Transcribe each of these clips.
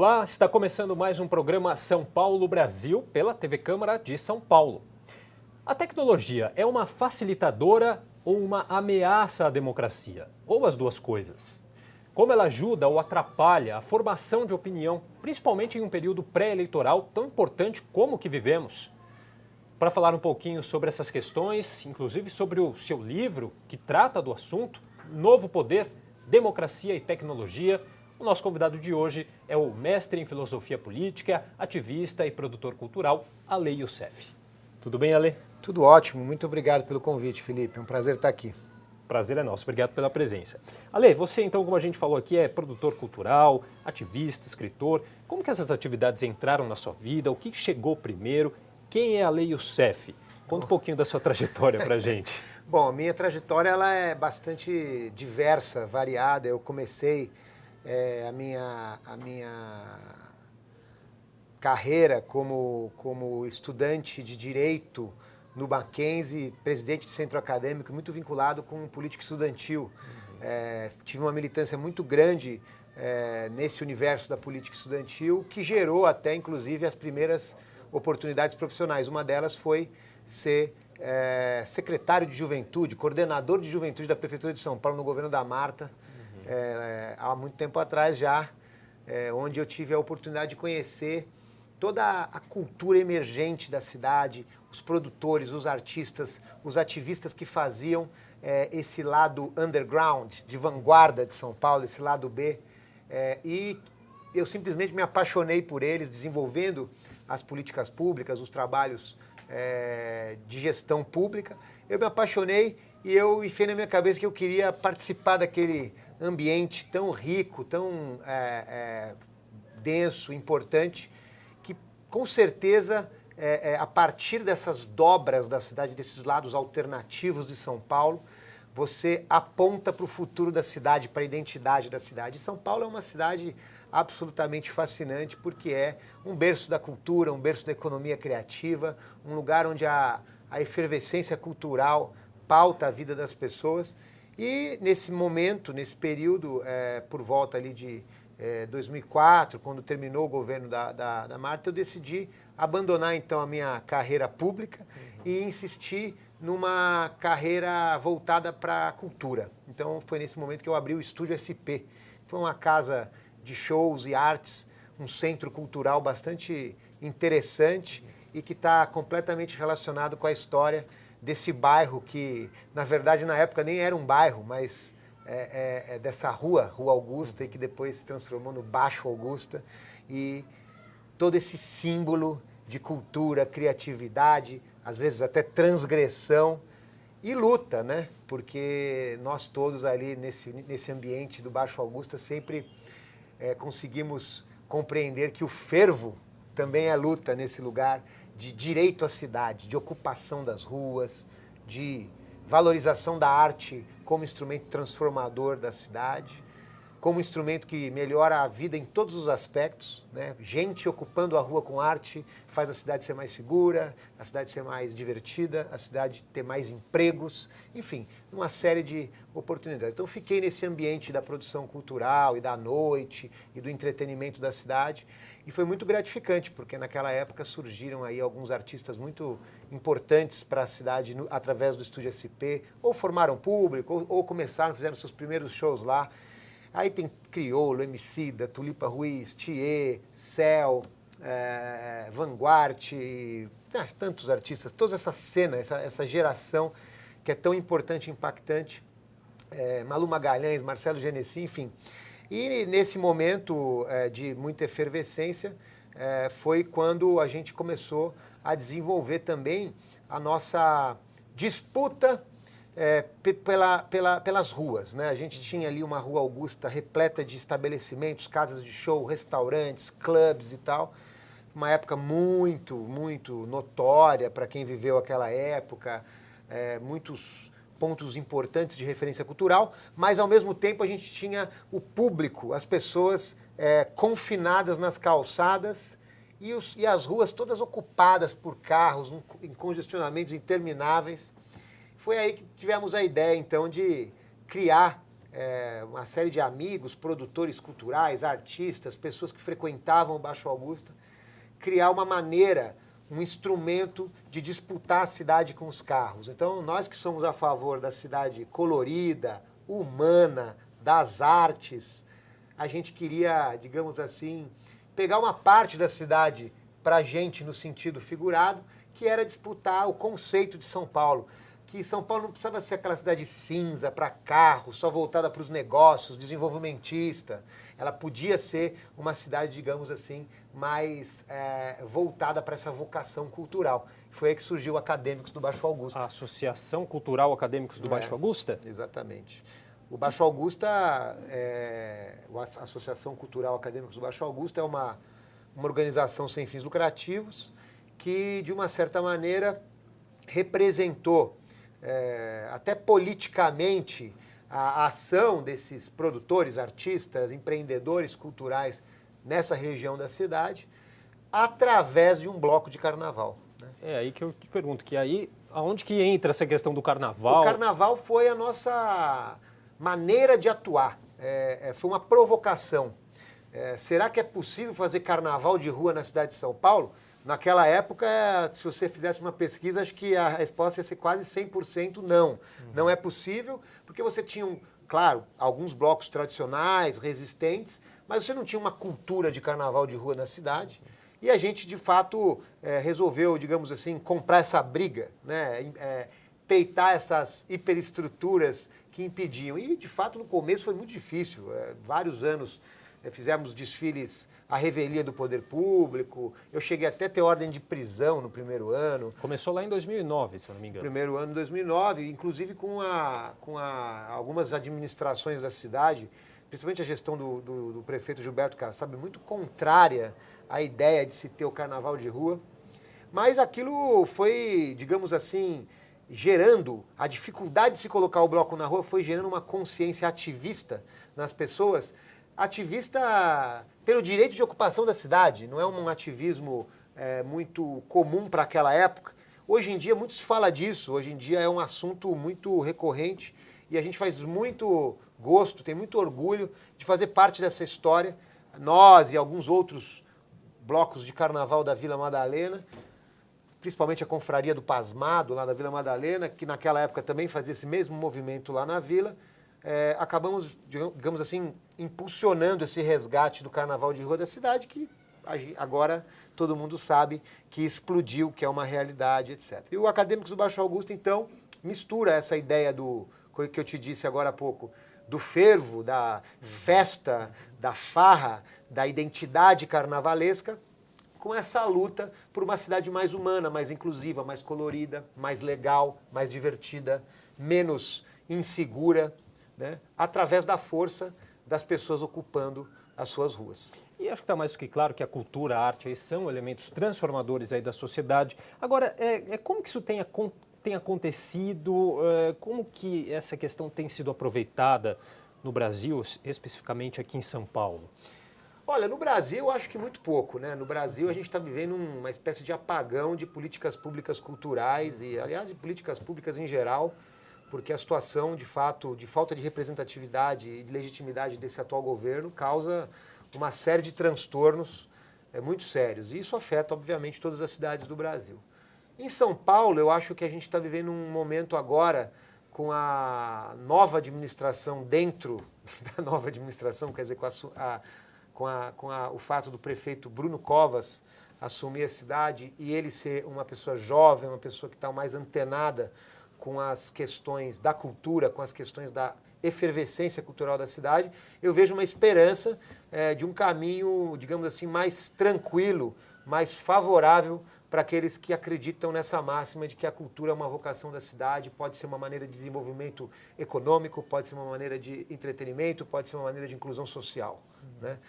Olá, está começando mais um programa São Paulo Brasil pela TV Câmara de São Paulo. A tecnologia é uma facilitadora ou uma ameaça à democracia? Ou as duas coisas? Como ela ajuda ou atrapalha a formação de opinião, principalmente em um período pré-eleitoral tão importante como o que vivemos? Para falar um pouquinho sobre essas questões, inclusive sobre o seu livro que trata do assunto, Novo Poder, Democracia e Tecnologia, o nosso convidado de hoje é o mestre em filosofia política, ativista e produtor cultural, Ale Youssef. Tudo bem, Ale? Tudo ótimo, muito obrigado pelo convite, Felipe. É um prazer estar aqui. Prazer é nosso, obrigado pela presença. Ale, você então, como a gente falou aqui, é produtor cultural, ativista, escritor. Como que essas atividades entraram na sua vida? O que chegou primeiro? Quem é Ale Youssef? Conta um pouquinho da sua trajetória pra gente. Bom, a minha trajetória ela é bastante diversa, variada. Eu comecei a minha carreira como estudante de Direito no Mackenzie, presidente de centro acadêmico, muito vinculado com política estudantil. Tive uma militância muito grande nesse universo da política estudantil, que gerou até, inclusive, as primeiras oportunidades profissionais. Uma delas foi ser secretário de juventude, coordenador de juventude da Prefeitura de São Paulo, no governo da Marta, há muito tempo atrás já, onde eu tive a oportunidade de conhecer toda a cultura emergente da cidade, os produtores, os artistas, os ativistas que faziam esse lado underground, de vanguarda de São Paulo, esse lado B, e eu simplesmente me apaixonei por eles, desenvolvendo as políticas públicas, os trabalhos de gestão pública. Eu me apaixonei e eu enfiei na minha cabeça que eu queria participar daquele ambiente tão rico, tão denso, importante, que com certeza, a partir dessas dobras da cidade, desses lados alternativos de São Paulo, você aponta para o futuro da cidade, para a identidade da cidade. E São Paulo é uma cidade absolutamente fascinante, porque é um berço da cultura, um berço da economia criativa, um lugar onde a efervescência cultural pauta a vida das pessoas. E nesse momento, nesse período, por volta ali de 2004, quando terminou o governo da Marta, eu decidi abandonar então a minha carreira pública e insistir numa carreira voltada para a cultura. Então foi nesse momento que eu abri o Estúdio SP. Foi uma casa de shows e artes, um centro cultural bastante interessante e que está completamente relacionado com a história desse bairro que, na verdade, na época nem era um bairro, mas dessa Rua Augusta, e que depois se transformou no Baixo Augusta. E todo esse símbolo de cultura, criatividade, às vezes até transgressão e luta, né? Porque nós todos ali nesse ambiente do Baixo Augusta sempre conseguimos compreender que o fervo também é luta nesse lugar de direito à cidade, de ocupação das ruas, de valorização da arte como instrumento transformador da cidade, como instrumento que melhora a vida em todos os aspectos, né? Gente ocupando a rua com arte faz a cidade ser mais segura, a cidade ser mais divertida, a cidade ter mais empregos, enfim, uma série de oportunidades. Então fiquei nesse ambiente da produção cultural e da noite e do entretenimento da cidade, e foi muito gratificante, porque naquela época surgiram aí alguns artistas muito importantes para a cidade através do Estúdio SP, ou formaram público, ou começaram, fizeram seus primeiros shows lá. Aí tem Criolo, Emicida, Tulipa Ruiz, Thier, Céu, Vanguard, tantos artistas, toda essa cena, essa geração que é tão importante e impactante, Malu Magalhães, Marcelo Genesi, enfim. E nesse momento de muita efervescência foi quando a gente começou a desenvolver também a nossa disputa pelas ruas, né? A gente tinha ali uma Rua Augusta repleta de estabelecimentos, casas de show, restaurantes, clubes e tal. Uma época muito, muito notória para quem viveu aquela época, muitos pontos importantes de referência cultural, mas ao mesmo tempo a gente tinha o público, as pessoas confinadas nas calçadas e as ruas todas ocupadas por carros, em congestionamentos intermináveis. Foi aí que tivemos a ideia, então, de criar uma série de amigos, produtores culturais, artistas, pessoas que frequentavam o Baixo Augusta, criar uma maneira, um instrumento de disputar a cidade com os carros. Então, nós que somos a favor da cidade colorida, humana, das artes, a gente queria, digamos assim, pegar uma parte da cidade para a gente no sentido figurado, que era disputar o conceito de São Paulo. Que São Paulo não precisava ser aquela cidade cinza para carro, só voltada para os negócios, desenvolvimentista. Ela podia ser uma cidade, digamos assim, mais voltada para essa vocação cultural. Foi aí que surgiu o Acadêmicos do Baixo Augusta. A Associação Cultural Acadêmicos do Baixo Augusta? Exatamente. O Baixo Augusta, a Associação Cultural Acadêmicos do Baixo Augusta é uma organização sem fins lucrativos que, de uma certa maneira, representou até politicamente a ação desses produtores, artistas, empreendedores culturais nessa região da cidade, através de um bloco de carnaval. Né? É aí que eu te pergunto, que aí, aonde que entra essa questão do carnaval? O carnaval foi a nossa maneira de atuar, foi uma provocação. Será que é possível fazer carnaval de rua na cidade de São Paulo? Naquela época, se você fizesse uma pesquisa, acho que a resposta ia ser quase 100% não. Não é possível, porque você tinha, claro, alguns blocos tradicionais, resistentes, mas você não tinha uma cultura de carnaval de rua na cidade. E a gente, de fato, resolveu, digamos assim, comprar essa briga, né? Peitar essas hiperestruturas que impediam. E, de fato, no começo foi muito difícil. Vários anos fizemos desfiles à revelia do poder público. Eu cheguei até a ter ordem de prisão no primeiro ano. Começou lá em 2009, se eu não me engano. Primeiro ano de 2009, inclusive com algumas administrações da cidade, principalmente a gestão do prefeito Gilberto Kassab, muito contrária à ideia de se ter o carnaval de rua. Mas aquilo foi, digamos assim, gerando, a dificuldade de se colocar o bloco na rua foi gerando uma consciência ativista nas pessoas, ativista pelo direito de ocupação da cidade, não é um ativismo muito comum para aquela época. Hoje em dia muito se fala disso, hoje em dia é um assunto muito recorrente e a gente faz muito gosto, tem muito orgulho de fazer parte dessa história. Nós e alguns outros blocos de carnaval da Vila Madalena, principalmente a Confraria do Pasmado, lá da Vila Madalena, que naquela época também fazia esse mesmo movimento lá na vila, acabamos, digamos assim, impulsionando esse resgate do carnaval de rua da cidade, que agora todo mundo sabe que explodiu, que é uma realidade, etc. E o Acadêmicos do Baixo Augusta, então, mistura essa ideia que eu te disse agora há pouco, do fervo, da festa, da farra, da identidade carnavalesca, com essa luta por uma cidade mais humana, mais inclusiva, mais colorida, mais legal, mais divertida, menos insegura, né? Através da força das pessoas ocupando as suas ruas. E acho que está mais do que claro que a cultura, a arte aí são elementos transformadores aí da sociedade. Agora, como que isso tem acontecido, como que essa questão tem sido aproveitada no Brasil, especificamente aqui em São Paulo? Olha, no Brasil eu acho que muito pouco, né? No Brasil a gente está vivendo uma espécie de apagão de políticas públicas culturais e, aliás, de políticas públicas em geral, porque a situação, de fato, de falta de representatividade e de legitimidade desse atual governo causa uma série de transtornos muito sérios. E isso afeta, obviamente, todas as cidades do Brasil. Em São Paulo, eu acho que a gente está vivendo um momento agora com a nova administração dentro da nova administração, quer dizer, o fato do prefeito Bruno Covas assumir a cidade e ele ser uma pessoa jovem, uma pessoa que está mais antenada com as questões da cultura, com as questões da efervescência cultural da cidade, eu vejo uma esperança de um caminho, digamos assim, mais tranquilo, mais favorável para aqueles que acreditam nessa máxima de que a cultura é uma vocação da cidade, pode ser uma maneira de desenvolvimento econômico, pode ser uma maneira de entretenimento, pode ser uma maneira de inclusão social, né?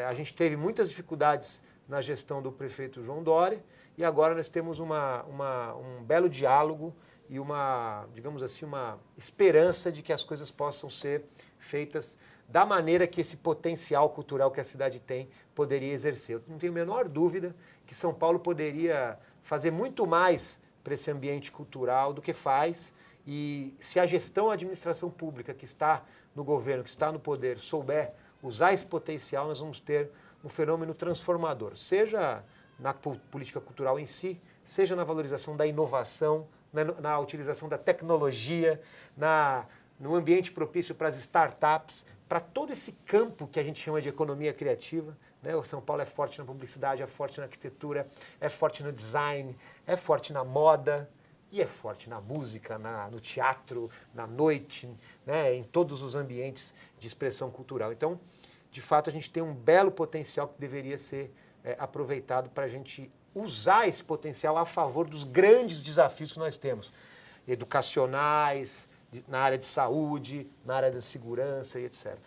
A gente teve muitas dificuldades na gestão do prefeito João Dória e agora nós temos um belo diálogo e digamos assim, uma esperança de que as coisas possam ser feitas da maneira que esse potencial cultural que a cidade tem poderia exercer. Eu não tenho a menor dúvida que São Paulo poderia fazer muito mais para esse ambiente cultural do que faz E se a gestão, a administração pública que está no governo, que está no poder, souber usar esse potencial, nós vamos ter um fenômeno transformador, seja na política cultural em si, seja na valorização da inovação, na utilização da tecnologia, no ambiente propício para as startups, para todo esse campo que a gente chama de economia criativa. Né? O São Paulo é forte na publicidade, é forte na arquitetura, é forte no design, é forte na moda e é forte na música, no teatro, na noite, né? Em todos os ambientes de expressão cultural. Então, de fato, a gente tem um belo potencial que deveria ser aproveitado para a gente usar esse potencial a favor dos grandes desafios que nós temos, educacionais, na área de saúde, na área da segurança e etc.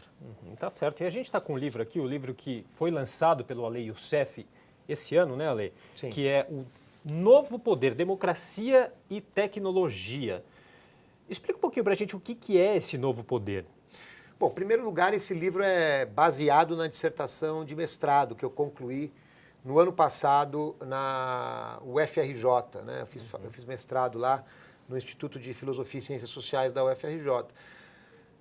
Tá certo. E a gente está com um livro aqui, o livro que foi lançado pelo Ale Youssef esse ano, né, Ale? Sim. Que é o Novo Poder, Democracia e Tecnologia. Explica um pouquinho para a gente o que é esse novo poder. Bom, em primeiro lugar, esse livro é baseado na dissertação de mestrado que eu concluí no ano passado na UFRJ, né? Eu fiz mestrado lá no Instituto de Filosofia e Ciências Sociais da UFRJ.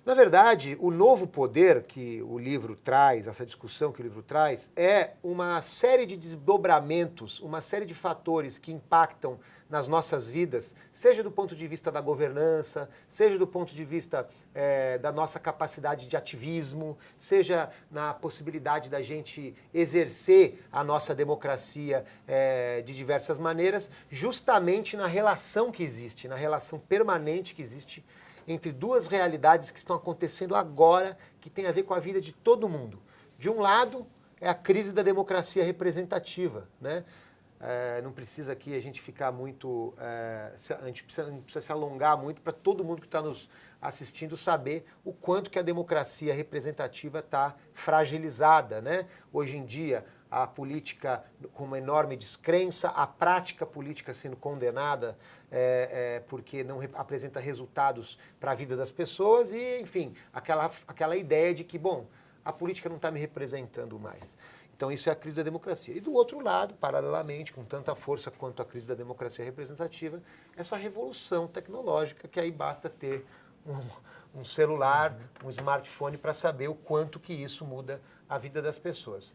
Na verdade, o novo poder que o livro traz, essa discussão que o livro traz, é uma série de desdobramentos, uma série de fatores que impactam nas nossas vidas, seja do ponto de vista da governança, seja do ponto de vista da nossa capacidade de ativismo, seja na possibilidade da gente exercer a nossa democracia de diversas maneiras, justamente na relação que existe, na relação permanente que existe entre duas realidades que estão acontecendo agora, que tem a ver com a vida de todo mundo. De um lado, é a crise da democracia representativa, né? Não precisa aqui a gente ficar muito, a gente não precisa se alongar muito para todo mundo que está nos assistindo saber o quanto que a democracia representativa está fragilizada, né? Hoje em dia, a política com uma enorme descrença, a prática política sendo condenada porque não apresenta resultados para a vida das pessoas e, enfim, aquela ideia de que, bom, a política não está me representando mais. Então, isso é a crise da democracia. E do outro lado, paralelamente, com tanta força quanto a crise da democracia representativa, essa revolução tecnológica que aí basta ter um celular, um smartphone para saber o quanto que isso muda a vida das pessoas.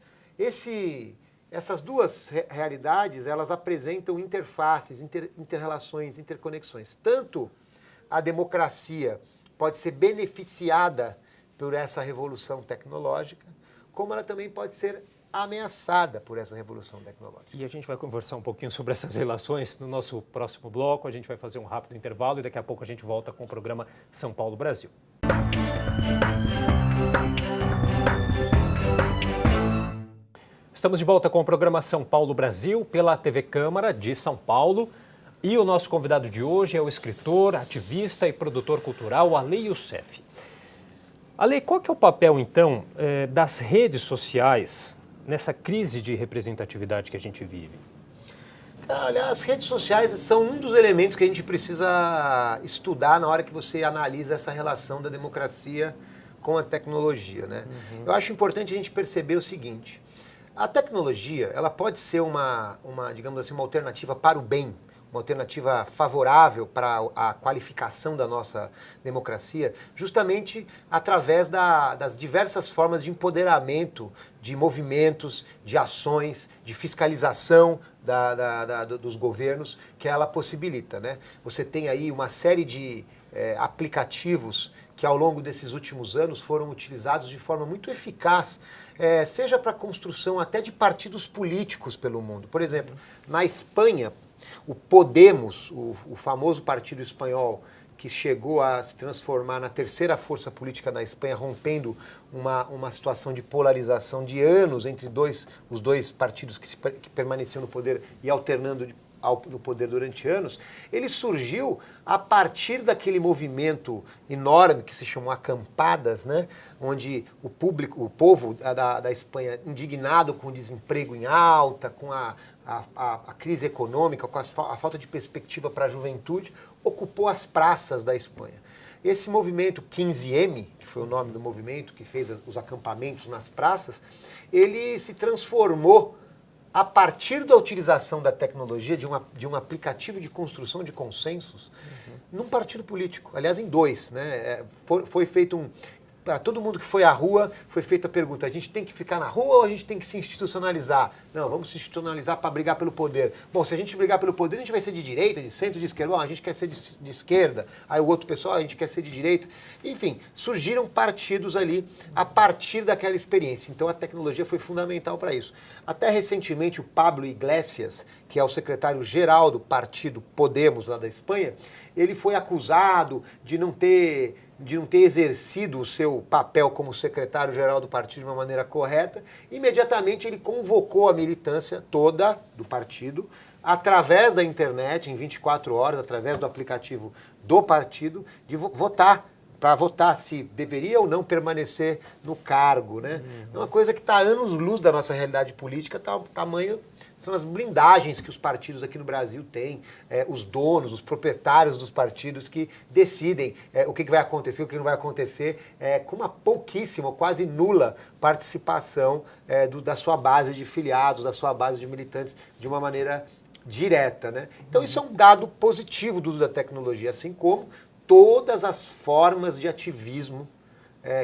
Essas duas realidades, elas apresentam interfaces, inter-relações, interconexões. Tanto a democracia pode ser beneficiada por essa revolução tecnológica, como ela também pode ser ameaçada por essa revolução tecnológica. E a gente vai conversar um pouquinho sobre essas relações no nosso próximo bloco. A gente vai fazer um rápido intervalo e daqui a pouco a gente volta com o programa São Paulo Brasil. Estamos de volta com o programa São Paulo Brasil pela TV Câmara de São Paulo. E o nosso convidado de hoje é o escritor, ativista e produtor cultural Ale Youssef. Ale, qual que é o papel, então, das redes sociais nessa crise de representatividade que a gente vive? Olha, as redes sociais são um dos elementos que a gente precisa estudar na hora que você analisa essa relação da democracia com a tecnologia, né? Eu acho importante a gente perceber o seguinte: a tecnologia, ela pode ser digamos assim, uma alternativa para o bem, uma alternativa favorável para a qualificação da nossa democracia, justamente através das diversas formas de empoderamento de movimentos, de ações, de fiscalização dos governos que ela possibilita, né? Você tem aí uma série de aplicativos que ao longo desses últimos anos foram utilizados de forma muito eficaz, seja para a construção até de partidos políticos pelo mundo. Por exemplo, na Espanha, o Podemos, o famoso partido espanhol, que chegou a se transformar na terceira força política na Espanha, rompendo uma situação de polarização de anos entre os dois partidos que permaneciam no poder e alternando no poder durante anos, ele surgiu a partir daquele movimento enorme que se chamou Acampadas, né? Onde o povo da Espanha, indignado com o desemprego em alta, com a crise econômica, com a falta de perspectiva para a juventude, ocupou as praças da Espanha. Esse movimento 15M, que foi o nome do movimento que fez os acampamentos nas praças, ele se transformou a partir da utilização da tecnologia, de um aplicativo de construção de consensos, num partido político, aliás, em dois, né? Foi feito para todo mundo que foi à rua, foi feita a pergunta: a gente tem que ficar na rua ou a gente tem que se institucionalizar? Não, vamos se institucionalizar para brigar pelo poder. Bom, se a gente brigar pelo poder, a gente vai ser de direita, de centro, de esquerda. Bom, a gente quer ser de esquerda. Aí o outro pessoal, a gente quer ser de direita. Enfim, surgiram partidos ali a partir daquela experiência. Então a tecnologia foi fundamental para isso. Até recentemente o Pablo Iglesias, que é o secretário-geral do partido Podemos lá da Espanha, ele foi acusado de não ter exercido o seu papel como secretário-geral do partido de uma maneira correta. Imediatamente ele convocou a militância toda do partido, através da internet, em 24 horas, através do aplicativo do partido, de votar, para votar se deveria ou não permanecer no cargo, né? É uma coisa que está a anos-luz da nossa realidade política, tá, o tamanho são as blindagens que os partidos aqui no Brasil têm, os donos, os proprietários dos partidos que decidem o que vai acontecer, o que não vai acontecer, com uma pouquíssima, quase nula participação da sua base de filiados, da sua base de militantes, de uma maneira direta, né? Então isso é um dado positivo do uso da tecnologia, assim como todas as formas de ativismo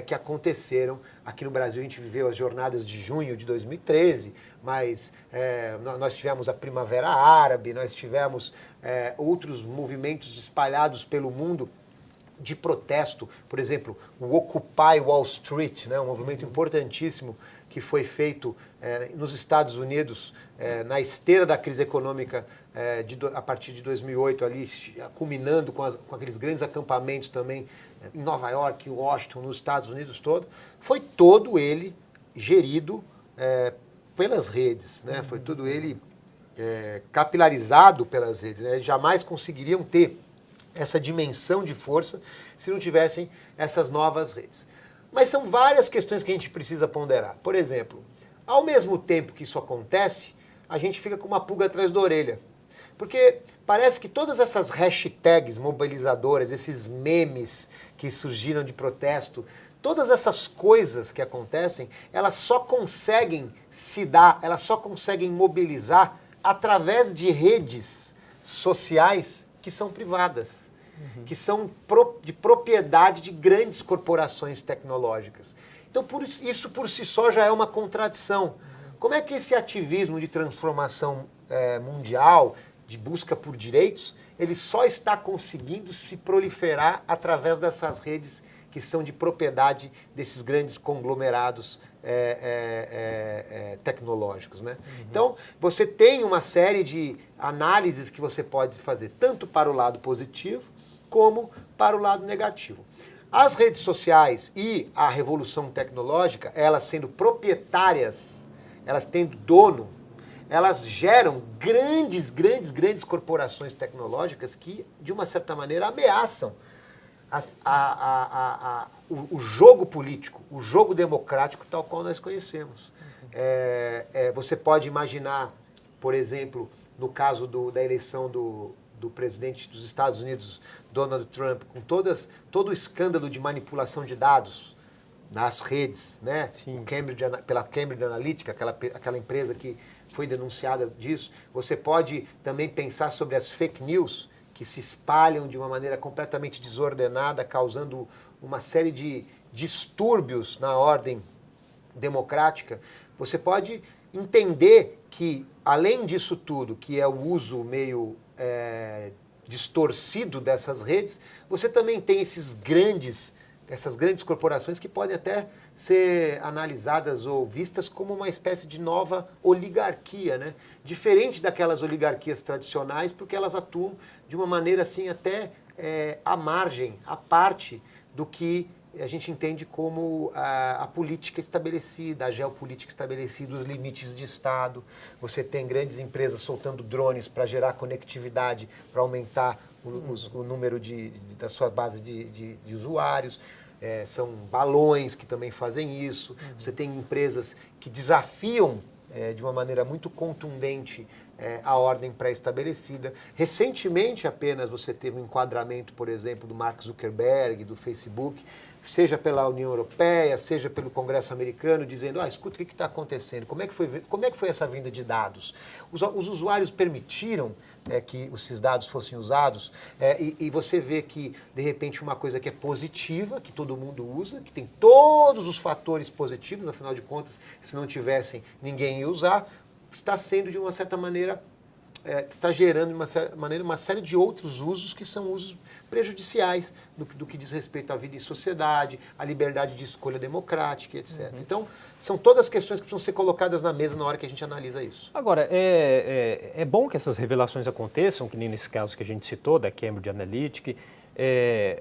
que aconteceram aqui no Brasil. A gente viveu as jornadas de junho de 2013, mas nós tivemos a Primavera Árabe, nós tivemos outros movimentos espalhados pelo mundo de protesto. Por exemplo, o Occupy Wall Street, né, um movimento importantíssimo que foi feito nos Estados Unidos na esteira da crise econômica a partir de 2008, ali, culminando com aqueles grandes acampamentos também em Nova York, Washington, nos Estados Unidos todo. Foi todo ele gerido pelas redes, né? Foi todo ele capilarizado pelas redes, né? Eles jamais conseguiriam ter essa dimensão de força se não tivessem essas novas redes. Mas são várias questões que a gente precisa ponderar. Por exemplo, ao mesmo tempo que isso acontece, a gente fica com uma pulga atrás da orelha. Porque parece que todas essas hashtags mobilizadoras, esses memes que surgiram de protesto, todas essas coisas que acontecem, elas só conseguem se dar, elas só conseguem mobilizar através de redes sociais que são privadas, que são de propriedade de grandes corporações tecnológicas. Então, isso por si só já é uma contradição. Como é que esse ativismo de transformação mundial, de busca por direitos, ele só está conseguindo se proliferar através dessas redes que são de propriedade desses grandes conglomerados tecnológicos, né? Então, você tem uma série de análises que você pode fazer, tanto para o lado positivo, como para o lado negativo. As redes sociais e a revolução tecnológica, elas sendo proprietárias, elas tendo dono, elas geram grandes corporações tecnológicas que, de uma certa maneira, ameaçam o jogo político, o jogo democrático tal qual nós conhecemos. Você pode imaginar, por exemplo, no caso da eleição do presidente dos Estados Unidos, Donald Trump, com todo o escândalo de manipulação de dados nas redes, né? Pela Cambridge Analytica, aquela empresa que foi denunciada disso. Você pode também pensar sobre as fake news, que se espalham de uma maneira completamente desordenada, causando uma série de distúrbios na ordem democrática. Você pode entender que, além disso tudo, que é o uso meio distorcido dessas redes, você também tem essas grandes corporações que podem até ser analisadas ou vistas como uma espécie de nova oligarquia, né? Diferente daquelas oligarquias tradicionais, porque elas atuam de uma maneira assim até à margem, à parte do que a gente entende como a política estabelecida, a geopolítica estabelecida, os limites de Estado. Você tem grandes empresas soltando drones para gerar conectividade, para aumentar o número da sua base de usuários. São balões que também fazem isso. Você tem empresas que desafiam de uma maneira muito contundente a ordem pré-estabelecida. Recentemente apenas você teve um enquadramento, por exemplo, do Mark Zuckerberg, do Facebook, seja pela União Europeia, seja pelo Congresso americano, dizendo, escuta, o que está acontecendo? Como é que foi essa vinda de dados? Os usuários permitiram que esses dados fossem usados, e você vê que, de repente, uma coisa que é positiva, que todo mundo usa, que tem todos os fatores positivos, afinal de contas, se não tivessem, ninguém ia usar, está sendo, de uma certa maneira, está gerando, de uma certa maneira, uma série de outros usos que são usos prejudiciais do que diz respeito à vida em sociedade, à liberdade de escolha democrática, etc. Então, são todas questões que precisam ser colocadas na mesa na hora que a gente analisa isso. Agora, é bom que essas revelações aconteçam, que nem nesse caso que a gente citou, da Cambridge Analytica.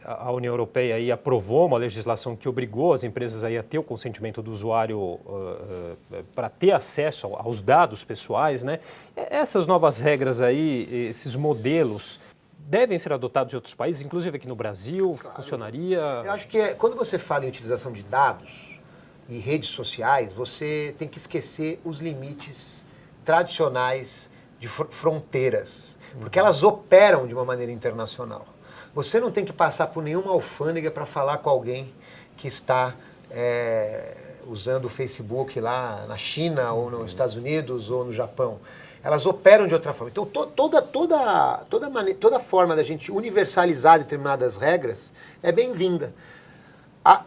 A União Europeia aí aprovou uma legislação que obrigou as empresas aí a ter o consentimento do usuário para ter acesso aos dados pessoais, né? Essas novas regras aí, esses modelos, devem ser adotados em outros países, inclusive aqui no Brasil, claro. Funcionaria? Eu acho que quando você fala em utilização de dados e redes sociais, você tem que esquecer os limites tradicionais de fronteiras, porque elas operam de uma maneira internacional. Você não tem que passar por nenhuma alfândega para falar com alguém que está usando o Facebook lá na China, ou nos Estados Unidos, ou no Japão. Elas operam de outra forma. Então, toda forma da gente universalizar determinadas regras é bem-vinda.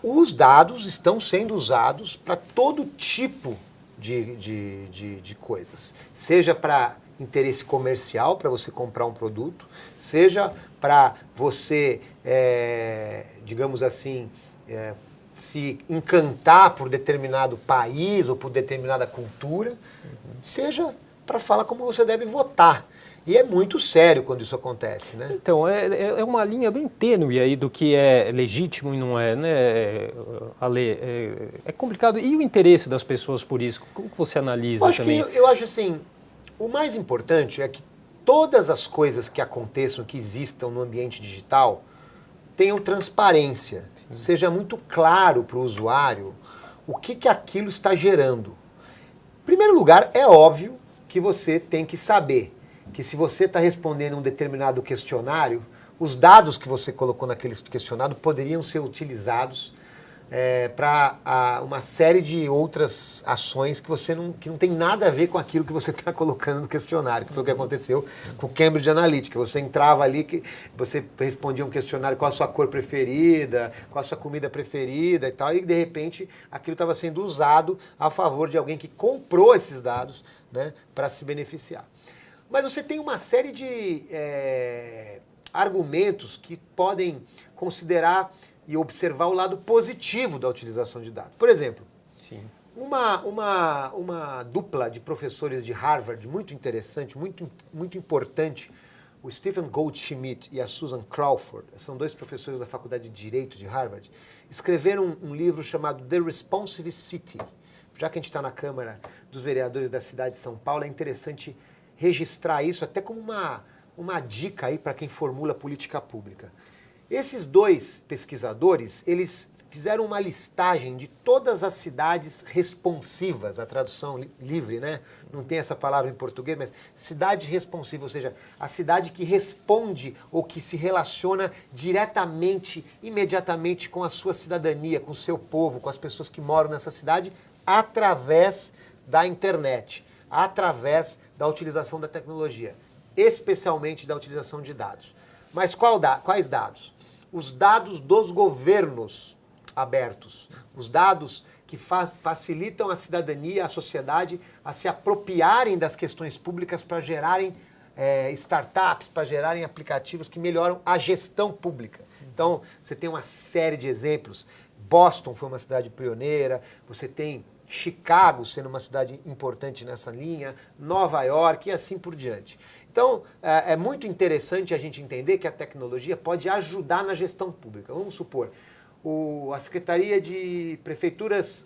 Os dados estão sendo usados para todo tipo de coisas. Seja para interesse comercial, para você comprar um produto, seja para você, digamos assim, se encantar por determinado país ou por determinada cultura, seja para falar como você deve votar. E é muito sério quando isso acontece, né? Então, é uma linha bem tênue aí do que é legítimo e não é, né, Ale? É complicado. E o interesse das pessoas por isso? Como que você analisa também? Eu acho assim, o mais importante é que todas as coisas que aconteçam, que existam no ambiente digital, tenham transparência. Sim. Seja muito claro para o usuário o que aquilo está gerando. Em primeiro lugar, é óbvio que você tem que saber que se você está respondendo um determinado questionário, os dados que você colocou naquele questionário poderiam ser utilizados para uma série de outras ações que não tem nada a ver com aquilo que você está colocando no questionário, que foi o que aconteceu com o Cambridge Analytica. Você entrava ali, você respondia um questionário, qual a sua cor preferida, qual a sua comida preferida e tal, e de repente aquilo estava sendo usado a favor de alguém que comprou esses dados, né, para se beneficiar. Mas você tem uma série de argumentos que podem considerar e observar o lado positivo da utilização de dados. Por exemplo, sim, uma dupla de professores de Harvard muito interessante, muito importante, o Stephen Goldschmidt e a Susan Crawford, são dois professores da Faculdade de Direito de Harvard, escreveram um livro chamado The Responsive City. Já que a gente está na Câmara dos Vereadores da cidade de São Paulo, é interessante registrar isso até como uma dica aí para quem formula política pública. Esses dois pesquisadores, eles fizeram uma listagem de todas as cidades responsivas, a tradução livre, né? Não tem essa palavra em português, mas cidade responsiva, ou seja, a cidade que responde ou que se relaciona diretamente, imediatamente com a sua cidadania, com o seu povo, com as pessoas que moram nessa cidade, através da internet, através da utilização da tecnologia, especialmente da utilização de dados. Mas quais dados? Os dados dos governos abertos, os dados que facilitam a cidadania, a sociedade a se apropriarem das questões públicas para gerarem startups, para gerarem aplicativos que melhoram a gestão pública. Então, você tem uma série de exemplos. Boston foi uma cidade pioneira, você tem Chicago sendo uma cidade importante nessa linha, Nova York e assim por diante. Então, é muito interessante a gente entender que a tecnologia pode ajudar na gestão pública. Vamos supor, a Secretaria de Prefeituras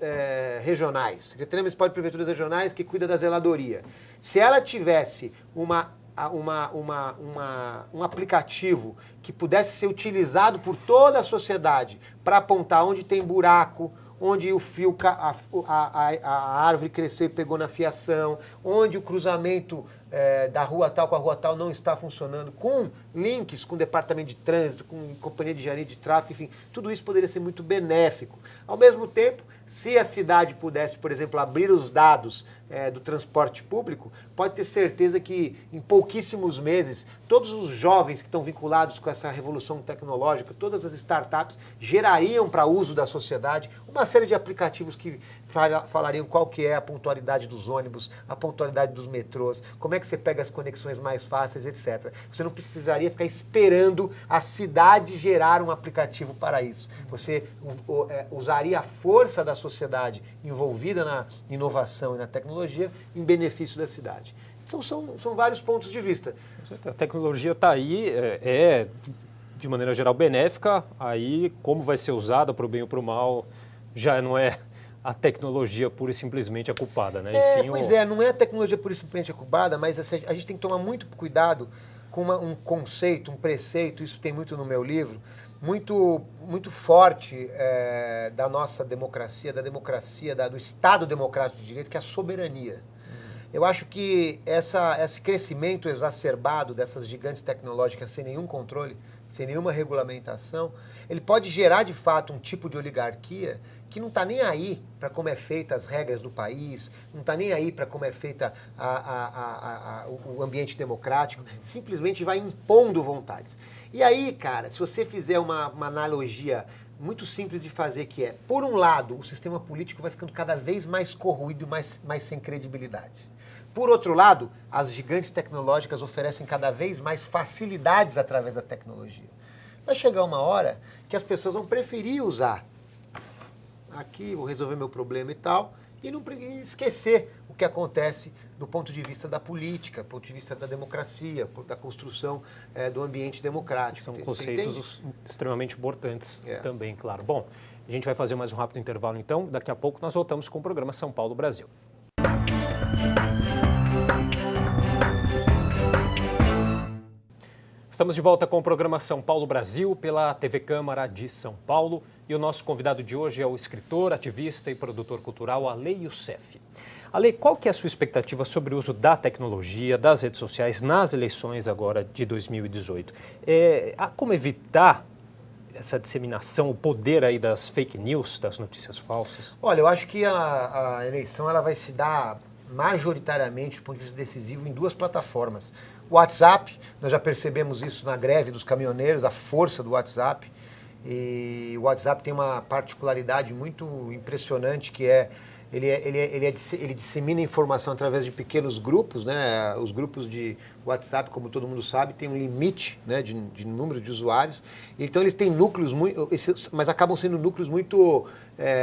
Regionais, Secretaria Municipal de Prefeituras Regionais que cuida da zeladoria. Se ela tivesse uma um aplicativo que pudesse ser utilizado por toda a sociedade para apontar onde tem buraco, onde o fio, a árvore cresceu e pegou na fiação, onde o cruzamento da rua tal com a rua tal não está funcionando, com links com o departamento de trânsito, com companhia de engenharia de tráfego, enfim, tudo isso poderia ser muito benéfico. Ao mesmo tempo, se a cidade pudesse, por exemplo, abrir os dados do transporte público, pode ter certeza que em pouquíssimos meses, todos os jovens que estão vinculados com essa revolução tecnológica, todas as startups gerariam para uso da sociedade uma série de aplicativos que falariam qual que é a pontualidade dos ônibus, a pontualidade dos metrôs, como é que você pega as conexões mais fáceis, etc. Você não precisaria ficar esperando a cidade gerar um aplicativo para isso. Você usaria a força da sociedade envolvida na inovação e na tecnologia em benefício da cidade. São vários pontos de vista. A tecnologia está aí, de maneira geral benéfica, aí como vai ser usada para o bem ou para o mal, já não é a tecnologia pura e simplesmente a culpada, né? Não é a tecnologia pura e simplesmente a culpada, mas a gente tem que tomar muito cuidado com um conceito, um preceito, isso tem muito no meu livro, muito forte da nossa democracia, do Estado Democrático de Direito, que é a soberania. Eu acho que esse crescimento exacerbado dessas gigantes tecnológicas sem nenhum controle, sem nenhuma regulamentação, ele pode gerar de fato um tipo de oligarquia que não está nem aí para como é feita as regras do país, não está nem aí para como é feita o ambiente democrático, simplesmente vai impondo vontades. E aí, cara, se você fizer uma analogia muito simples de fazer, que é, por um lado, o sistema político vai ficando cada vez mais corroído e mais sem credibilidade. Por outro lado, as gigantes tecnológicas oferecem cada vez mais facilidades através da tecnologia. Vai chegar uma hora que as pessoas vão preferir usar aqui, vou resolver meu problema e tal, e não esquecer o que acontece do ponto de vista da política, do ponto de vista da democracia, da construção do ambiente democrático. São conceitos extremamente importantes também, claro. Bom, a gente vai fazer mais um rápido intervalo então, daqui a pouco nós voltamos com o programa São Paulo Brasil. Estamos de volta com o programa São Paulo Brasil pela TV Câmara de São Paulo e o nosso convidado de hoje é o escritor, ativista e produtor cultural Ale Youssef. Ale, qual que é a sua expectativa sobre o uso da tecnologia, das redes sociais nas eleições agora de 2018? Há como evitar essa disseminação, o poder aí das fake news, das notícias falsas? Olha, eu acho que a eleição ela vai se dar majoritariamente, do ponto de vista decisivo, em duas plataformas. O WhatsApp, nós já percebemos isso na greve dos caminhoneiros, a força do WhatsApp. E o WhatsApp tem uma particularidade muito impressionante, que ele dissemina informação através de pequenos grupos, né? Os grupos de WhatsApp, como todo mundo sabe, tem um limite, né, de número de usuários. Então eles têm núcleos mas acabam sendo núcleos muito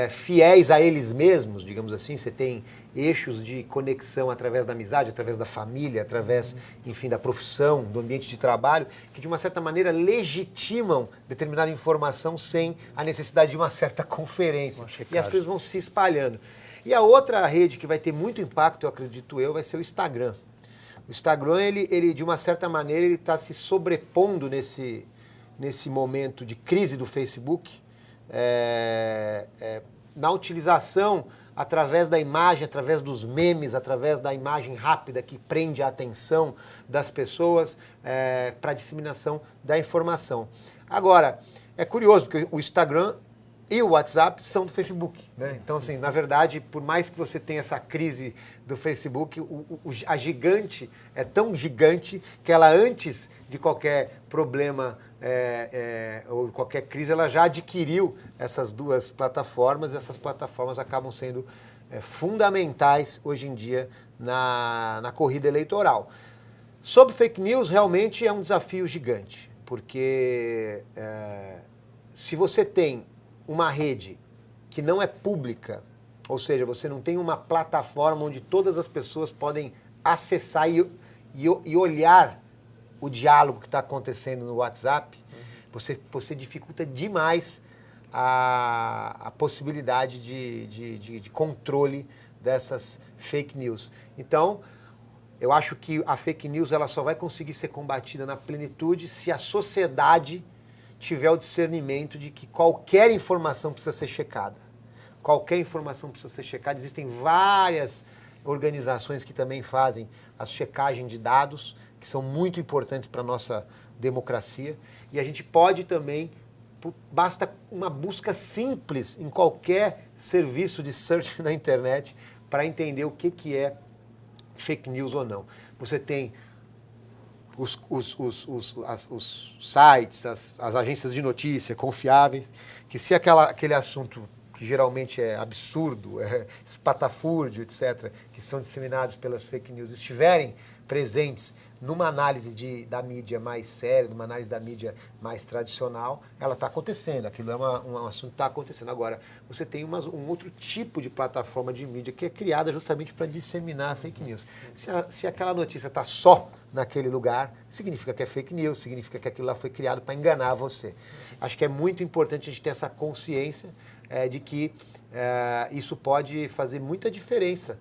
fiéis a eles mesmos, digamos assim. Você tem eixos de conexão através da amizade, através da família, através, enfim, da profissão, do ambiente de trabalho, que de uma certa maneira legitimam determinada informação sem a necessidade de uma certa conferência. E as coisas vão se espalhando. E a outra rede que vai ter muito impacto, eu acredito vai ser o Instagram. O Instagram, ele de uma certa maneira, ele está se sobrepondo nesse momento de crise do Facebook, na utilização através da imagem, através dos memes, através da imagem rápida que prende a atenção das pessoas para a disseminação da informação. Agora, é curioso, porque o Instagram e o WhatsApp são do Facebook, né? Então, assim, na verdade, por mais que você tenha essa crise do Facebook, a gigante é tão gigante que ela, antes de qualquer problema ou qualquer crise, ela já adquiriu essas duas plataformas, e essas plataformas acabam sendo fundamentais hoje em dia na corrida eleitoral. Sobre fake news, realmente é um desafio gigante, porque se você tem uma rede que não é pública, ou seja, você não tem uma plataforma onde todas as pessoas podem acessar e olhar o diálogo que está acontecendo no WhatsApp, você dificulta demais a possibilidade de controle dessas fake news. Então, Eu acho que a fake news ela só vai conseguir ser combatida na plenitude se a sociedade tiver o discernimento de que qualquer informação precisa ser checada. Qualquer informação precisa ser checada. Existem várias organizações que também fazem a checagem de dados, que são muito importantes para a nossa democracia. E a gente pode também, basta uma busca simples em qualquer serviço de search na internet para entender o que é fake news ou não. Você tem os sites, as agências de notícia confiáveis, que se aquele assunto que geralmente é absurdo, é espatafúrdio, etc., que são disseminados pelas fake news, estiverem presentes numa análise da mídia mais séria, numa análise da mídia mais tradicional, ela está acontecendo, aquilo é um assunto que está acontecendo. Agora, você tem um outro tipo de plataforma de mídia que é criada justamente para disseminar a fake news. Se aquela notícia está só naquele lugar, significa que é fake news, significa que aquilo lá foi criado para enganar você. Acho que é muito importante a gente ter essa consciência de que isso pode fazer muita diferença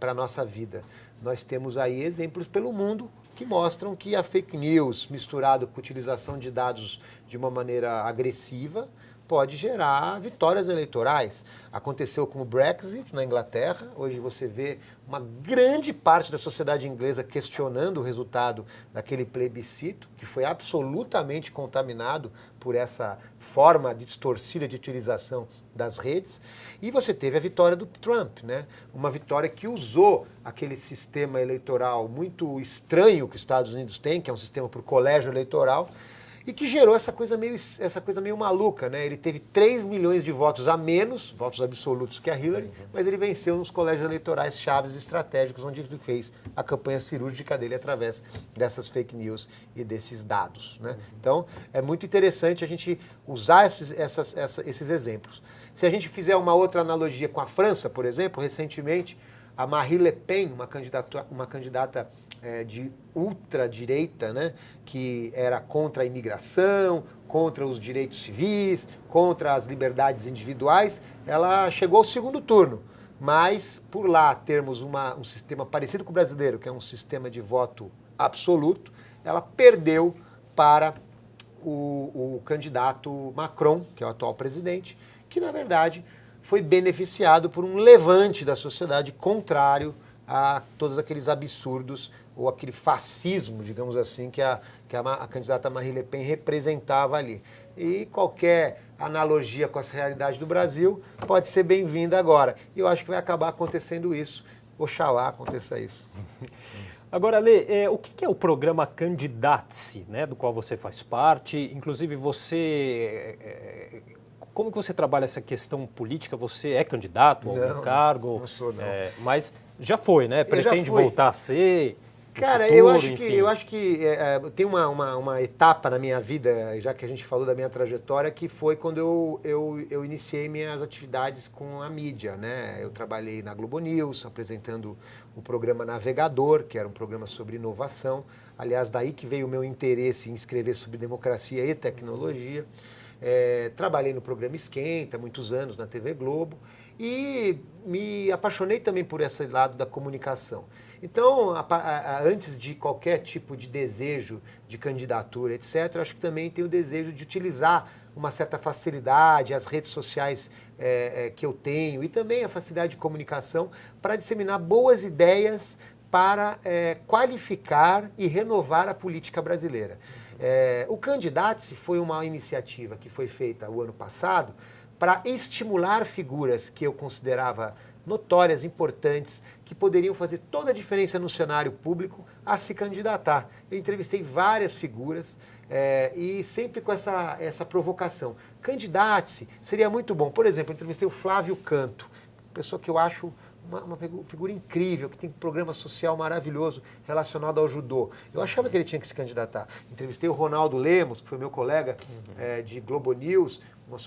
para a nossa vida. Nós temos aí exemplos pelo mundo que mostram que a fake news misturado com a utilização de dados de uma maneira agressiva pode gerar vitórias eleitorais. Aconteceu com o Brexit na Inglaterra. Hoje você vê uma grande parte da sociedade inglesa questionando o resultado daquele plebiscito, que foi absolutamente contaminado por essa forma distorcida de utilização das redes. E você teve a vitória do Trump, né? Uma vitória que usou aquele sistema eleitoral muito estranho que os Estados Unidos têm, que é um sistema por colégio eleitoral, e que gerou essa coisa meio maluca, né? Ele teve 3 milhões de votos a menos, votos absolutos, que a Hillary, mas ele venceu nos colégios eleitorais chaves estratégicos, onde ele fez a campanha cirúrgica dele através dessas fake news e desses dados, né? Então, é muito interessante a gente usar esses exemplos. Se a gente fizer uma outra analogia com a França, por exemplo, recentemente, a Marine Le Pen, uma candidata de ultradireita, né, que era contra a imigração, contra os direitos civis, contra as liberdades individuais, ela chegou ao segundo turno. Mas, por lá termos um sistema parecido com o brasileiro, que é um sistema de voto absoluto, ela perdeu para o candidato Macron, que é o atual presidente, que, na verdade, foi beneficiado por um levante da sociedade contrário a todos aqueles absurdos ou aquele fascismo, digamos assim, que a candidata Marine Le Pen representava ali. E qualquer analogia com a realidade do Brasil pode ser bem-vinda agora. E eu acho que vai acabar acontecendo isso. Oxalá aconteça isso. Agora, Lê, o que é o programa Candidate-se, né, do qual você faz parte? Inclusive, como que você trabalha essa questão política? Você é candidato a algum cargo? Não sou, não. Mas já foi, né? Pretende voltar a ser? Cara, futuro, eu acho que tem uma etapa na minha vida, já que a gente falou da minha trajetória, que foi quando eu iniciei minhas atividades com a mídia, né? Eu trabalhei na Globo News, apresentando o programa Navegador, que era um programa sobre inovação. Aliás, daí que veio o meu interesse em escrever sobre democracia e tecnologia. Trabalhei no programa Esquenta, muitos anos na TV Globo, e me apaixonei também por esse lado da comunicação. Então, antes de qualquer tipo de desejo de candidatura, etc., acho que também tenho o desejo de utilizar uma certa facilidade, as redes sociais que eu tenho e também a facilidade de comunicação para disseminar boas ideias para qualificar e renovar a política brasileira. O Candidate-se foi uma iniciativa que foi feita o ano passado para estimular figuras que eu considerava notórias, importantes, que poderiam fazer toda a diferença no cenário público a se candidatar. Eu entrevistei várias figuras e sempre com essa provocação. Candidate-se seria muito bom. Por exemplo, eu entrevistei o Flávio Canto, pessoa que eu acho uma figura incrível, que tem um programa social maravilhoso relacionado ao judô. Eu achava que ele tinha que se candidatar. Entrevistei o Ronaldo Lemos, que foi meu colega de Globo News,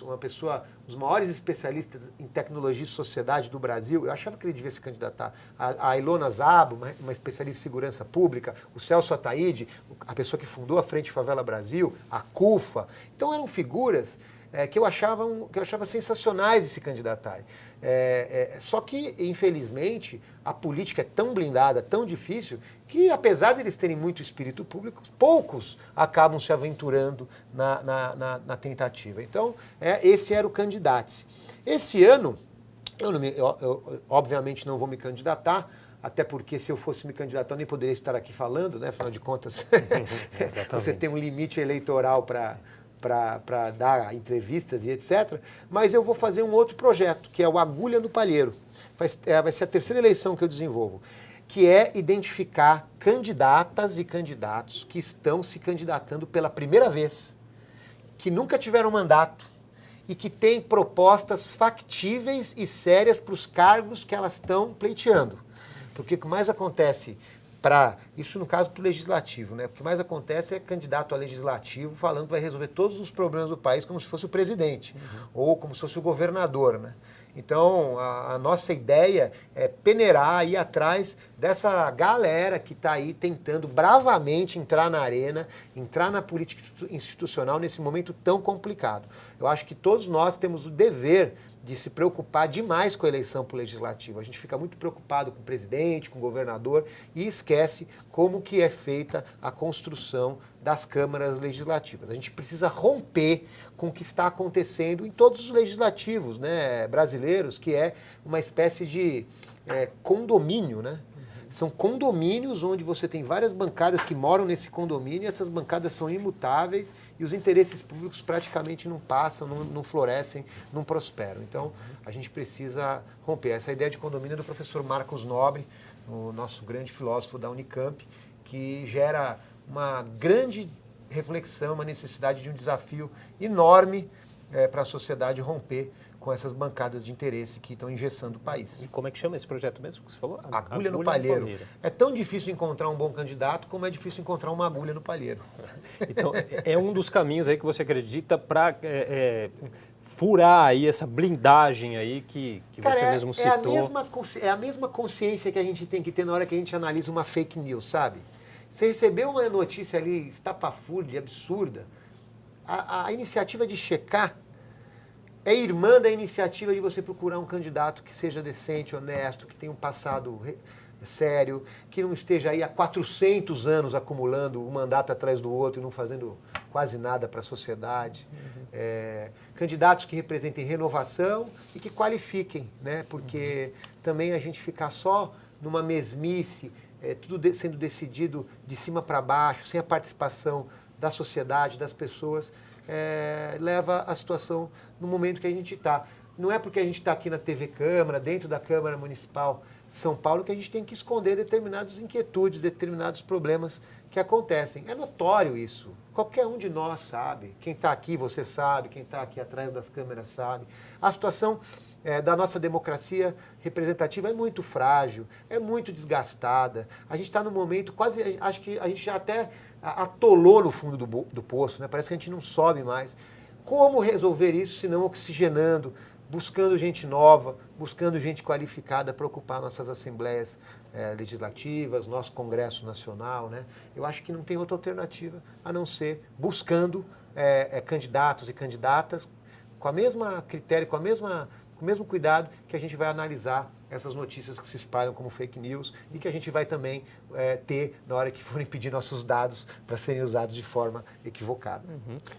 uma pessoa, um dos maiores especialistas em tecnologia e sociedade do Brasil. Eu achava que ele devia se candidatar. A Ilona Zabo, uma especialista em segurança pública, o Celso Ataíde, a pessoa que fundou a Frente Favela Brasil, a CUFA. Então eram figuras que eu achava sensacionais de se candidatarem. Só que, infelizmente, a política é tão blindada, tão difícil, que apesar de eles terem muito espírito público, poucos acabam se aventurando na tentativa. Então, esse era o Candidates. Esse ano, eu obviamente não vou me candidatar, até porque se eu fosse me candidatar eu nem poderia estar aqui falando, né? Afinal de contas, você tem um limite eleitoral para dar entrevistas e etc. Mas eu vou fazer um outro projeto, que é o Agulha no Palheiro. Vai ser a terceira eleição que eu desenvolvo, que é identificar candidatas e candidatos que estão se candidatando pela primeira vez, que nunca tiveram mandato e que têm propostas factíveis e sérias para os cargos que elas estão pleiteando. Porque o que mais acontece isso no caso para o legislativo, né? O que mais acontece é candidato a legislativo falando que vai resolver todos os problemas do país como se fosse o presidente, ou como se fosse o governador, né? Então, a nossa ideia é peneirar, ir atrás dessa galera que está aí tentando bravamente entrar na arena, entrar na política institucional nesse momento tão complicado. Eu acho que todos nós temos o dever de se preocupar demais com a eleição para o legislativo. A gente fica muito preocupado com o presidente, com o governador e esquece como que é feita a construção das câmaras legislativas. A gente precisa romper com o que está acontecendo em todos os legislativos, né, brasileiros, que é uma espécie de condomínio, né? São condomínios onde você tem várias bancadas que moram nesse condomínio e essas bancadas são imutáveis e os interesses públicos praticamente não passam, não florescem, não prosperam. Então, a gente precisa romper. Essa ideia de condomínio é do professor Marcos Nobre, o nosso grande filósofo da Unicamp, que gera uma grande reflexão, uma necessidade de um desafio enorme para a sociedade romper com essas bancadas de interesse que estão engessando o país. E como é que chama esse projeto mesmo que você falou? Agulha no Palheiro. É tão difícil encontrar um bom candidato como é difícil encontrar uma agulha no palheiro. Então, é um dos caminhos aí que você acredita para furar aí essa blindagem aí que você mesmo citou. É a mesma consciência que a gente tem que ter na hora que a gente analisa uma fake news, sabe? Você recebeu uma notícia ali estapafúrdia, absurda, a iniciativa de checar é irmã da iniciativa de você procurar um candidato que seja decente, honesto, que tenha um passado sério, que não esteja aí há 400 anos acumulando um mandato atrás do outro e não fazendo quase nada para a sociedade. Candidatos que representem renovação e que qualifiquem, né? Porque também a gente ficar só numa mesmice, tudo sendo decidido de cima para baixo, sem a participação da sociedade, das pessoas, leva a situação no momento que a gente está. Não é porque a gente está aqui na TV Câmara, dentro da Câmara Municipal de São Paulo, que a gente tem que esconder determinadas inquietudes, determinados problemas que acontecem. É notório isso. Qualquer um de nós sabe. Quem está aqui, você sabe. Quem está aqui atrás das câmeras sabe. A situação da nossa democracia representativa é muito frágil, é muito desgastada. A gente está num momento quase, acho que a gente já até atolou no fundo do poço, né? Parece que a gente não sobe mais. Como resolver isso se não oxigenando, buscando gente nova, buscando gente qualificada para ocupar nossas assembleias legislativas, nosso Congresso Nacional, né? Eu acho que não tem outra alternativa a não ser buscando candidatos e candidatas com a mesma critério, com o mesmo cuidado que a gente vai analisar essas notícias que se espalham como fake news e que a gente vai também ter na hora que forem pedir nossos dados para serem usados de forma equivocada.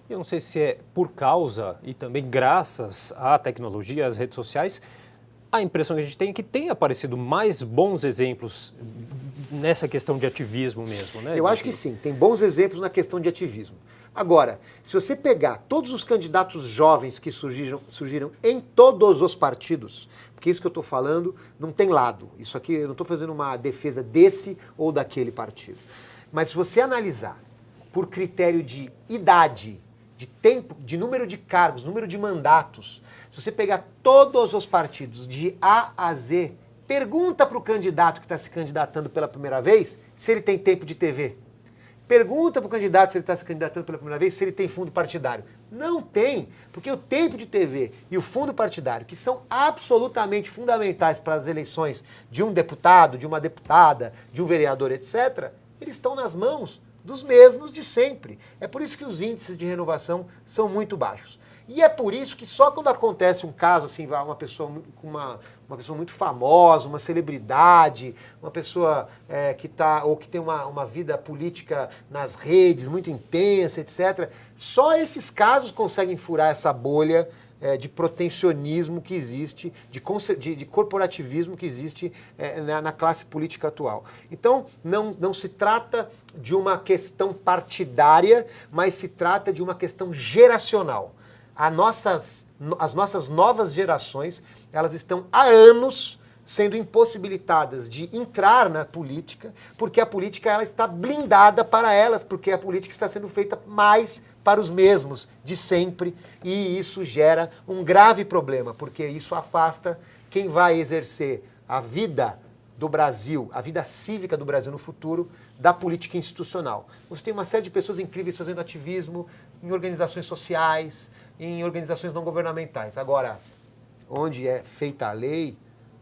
Eu não sei se é por causa e também graças à tecnologia, às redes sociais, a impressão que a gente tem é que tem aparecido mais bons exemplos nessa questão de ativismo mesmo, né? Eu acho que sim, tem bons exemplos na questão de ativismo. Agora, se você pegar todos os candidatos jovens que surgiram em todos os partidos, porque isso que eu estou falando não tem lado. Isso aqui eu não estou fazendo uma defesa desse ou daquele partido. Mas se você analisar por critério de idade, de tempo, de número de cargos, número de mandatos, se você pegar todos os partidos de A a Z, pergunta para o candidato que está se candidatando pela primeira vez se ele tem tempo de TV. Pergunta para o candidato se ele está se candidatando pela primeira vez, se ele tem fundo partidário. Não tem, porque o tempo de TV e o fundo partidário, que são absolutamente fundamentais para as eleições de um deputado, de uma deputada, de um vereador, etc., eles estão nas mãos dos mesmos de sempre. É por isso que os índices de renovação são muito baixos. E é por isso que só quando acontece um caso, assim, uma pessoa com uma pessoa muito famosa, uma celebridade, uma pessoa que tem uma vida política nas redes muito intensa, etc., só esses casos conseguem furar essa bolha de protecionismo que existe, de corporativismo que existe na classe política atual. Então, não se trata de uma questão partidária, mas se trata de uma questão geracional. As nossas novas gerações, elas estão há anos sendo impossibilitadas de entrar na política, porque a política ela está blindada para elas, porque a política está sendo feita mais para os mesmos de sempre, e isso gera um grave problema, porque isso afasta quem vai exercer a vida do Brasil, a vida cívica do Brasil no futuro, da política institucional. Você tem uma série de pessoas incríveis fazendo ativismo em organizações sociais, em organizações não governamentais. Agora, onde é feita a lei,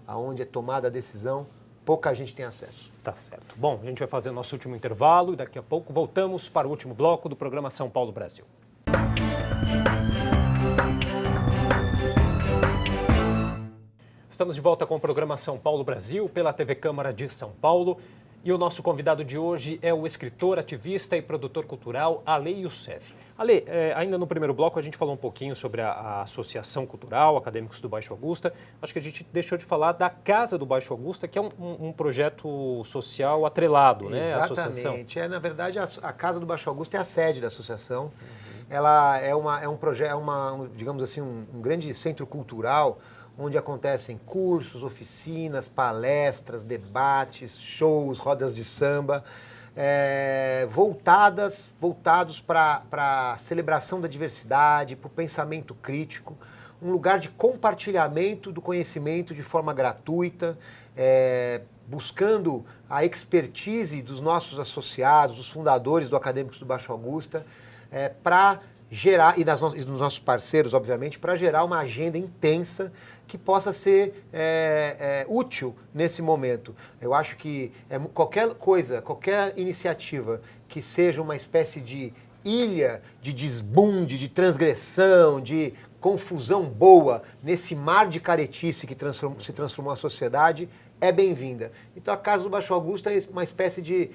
aonde é tomada a decisão, pouca gente tem acesso. Tá certo. Bom, a gente vai fazer o nosso último intervalo e daqui a pouco voltamos para o último bloco do programa São Paulo Brasil. Estamos de volta com o programa São Paulo Brasil pela TV Câmara de São Paulo. E o nosso convidado de hoje é o escritor, ativista e produtor cultural Ale Youssef. Ale, ainda no primeiro bloco a gente falou um pouquinho sobre a Associação Cultural Acadêmicos do Baixo Augusta. Acho que a gente deixou de falar da Casa do Baixo Augusta, que é um projeto social atrelado, né? Exatamente. Na verdade, a Casa do Baixo Augusta é a sede da associação. Uhum. Ela é um projeto, digamos assim, um grande centro cultural, onde acontecem cursos, oficinas, palestras, debates, shows, rodas de samba, voltados para a celebração da diversidade, para o pensamento crítico, um lugar de compartilhamento do conhecimento de forma gratuita, buscando a expertise dos nossos associados, dos fundadores do Acadêmicos do Baixo Augusta, para gerar, e dos nossos parceiros, obviamente, para gerar uma agenda intensa que possa ser útil nesse momento. Eu acho que qualquer iniciativa que seja uma espécie de ilha de desbunde, de transgressão, de confusão boa nesse mar de caretice que se transformou a sociedade, é bem-vinda. Então a Casa do Baixo Augusta é uma espécie de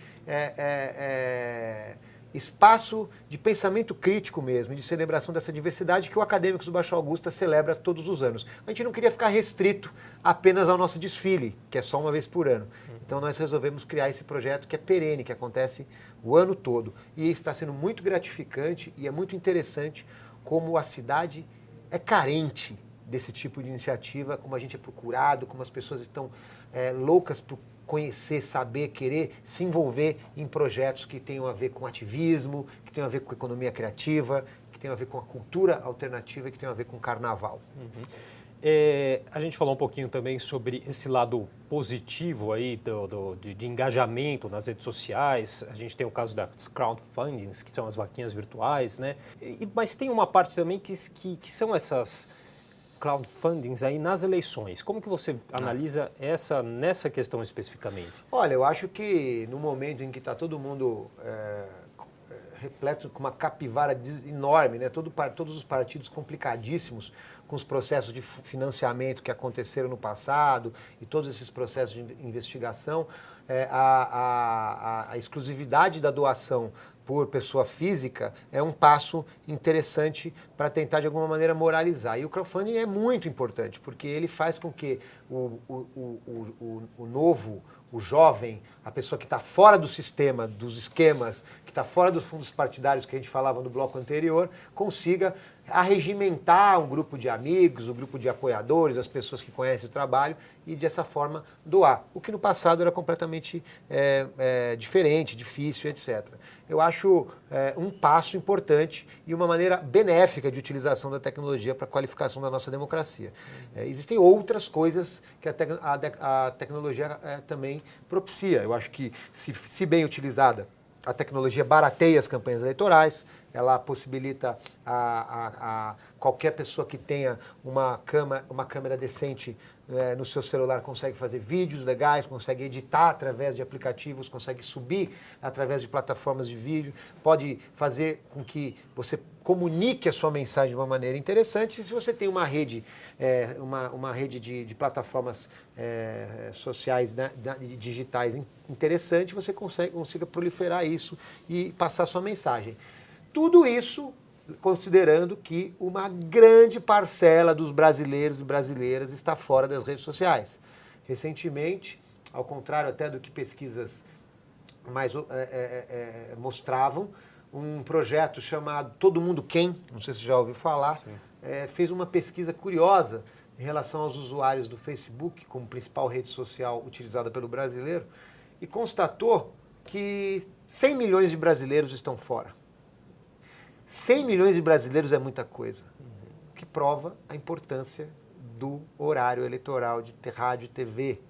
espaço de pensamento crítico mesmo, de celebração dessa diversidade que o Acadêmicos do Baixo Augusta celebra todos os anos. A gente não queria ficar restrito apenas ao nosso desfile, que é só uma vez por ano. Então nós resolvemos criar esse projeto que é perene, que acontece o ano todo. E está sendo muito gratificante e é muito interessante como a cidade é carente desse tipo de iniciativa, como a gente é procurado, como as pessoas estão loucas por conhecer, saber, querer se envolver em projetos que tenham a ver com ativismo, que tenham a ver com economia criativa, que tenham a ver com a cultura alternativa e que tenham a ver com carnaval. Uhum. A gente falou um pouquinho também sobre esse lado positivo aí de engajamento nas redes sociais. A gente tem o caso das crowdfundings, que são as vaquinhas virtuais, né? Mas tem uma parte também que são essas crowdfundings aí nas eleições. Como que você analisa nessa questão especificamente? Olha, eu acho que no momento em que está todo mundo repleto com uma capivara enorme, né? Todos os partidos complicadíssimos com os processos de financiamento que aconteceram no passado e todos esses processos de investigação, a exclusividade da doação por pessoa física é um passo interessante para tentar de alguma maneira moralizar. E o crowdfunding é muito importante, porque ele faz com que o novo, o jovem, a pessoa que está fora do sistema, dos esquemas, que está fora dos fundos partidários que a gente falava no bloco anterior, consiga arregimentar um grupo de amigos, um grupo de apoiadores, as pessoas que conhecem o trabalho e dessa forma doar. O que no passado era completamente diferente, difícil, etc. Eu acho um passo importante e uma maneira benéfica de utilização da tecnologia para a qualificação da nossa democracia. Existem outras coisas que a tecnologia também propicia. Eu acho que, se bem utilizada, a tecnologia barateia as campanhas eleitorais, ela possibilita a qualquer pessoa que tenha uma câmera decente no seu celular consegue fazer vídeos legais, consegue editar através de aplicativos, consegue subir através de plataformas de vídeo, pode fazer com que você comunique a sua mensagem de uma maneira interessante. E se você tem uma rede, uma rede de plataformas sociais, né, digitais interessante, você consiga proliferar isso e passar a sua mensagem. Tudo isso considerando que uma grande parcela dos brasileiros e brasileiras está fora das redes sociais. Recentemente, ao contrário até do que pesquisas mais mostravam, um projeto chamado Todo Mundo Quem, não sei se você já ouviu falar, fez uma pesquisa curiosa em relação aos usuários do Facebook, como principal rede social utilizada pelo brasileiro, e constatou que 100 milhões de brasileiros estão fora. 100 milhões de brasileiros é muita coisa, o que prova a importância do horário eleitoral de rádio e TV,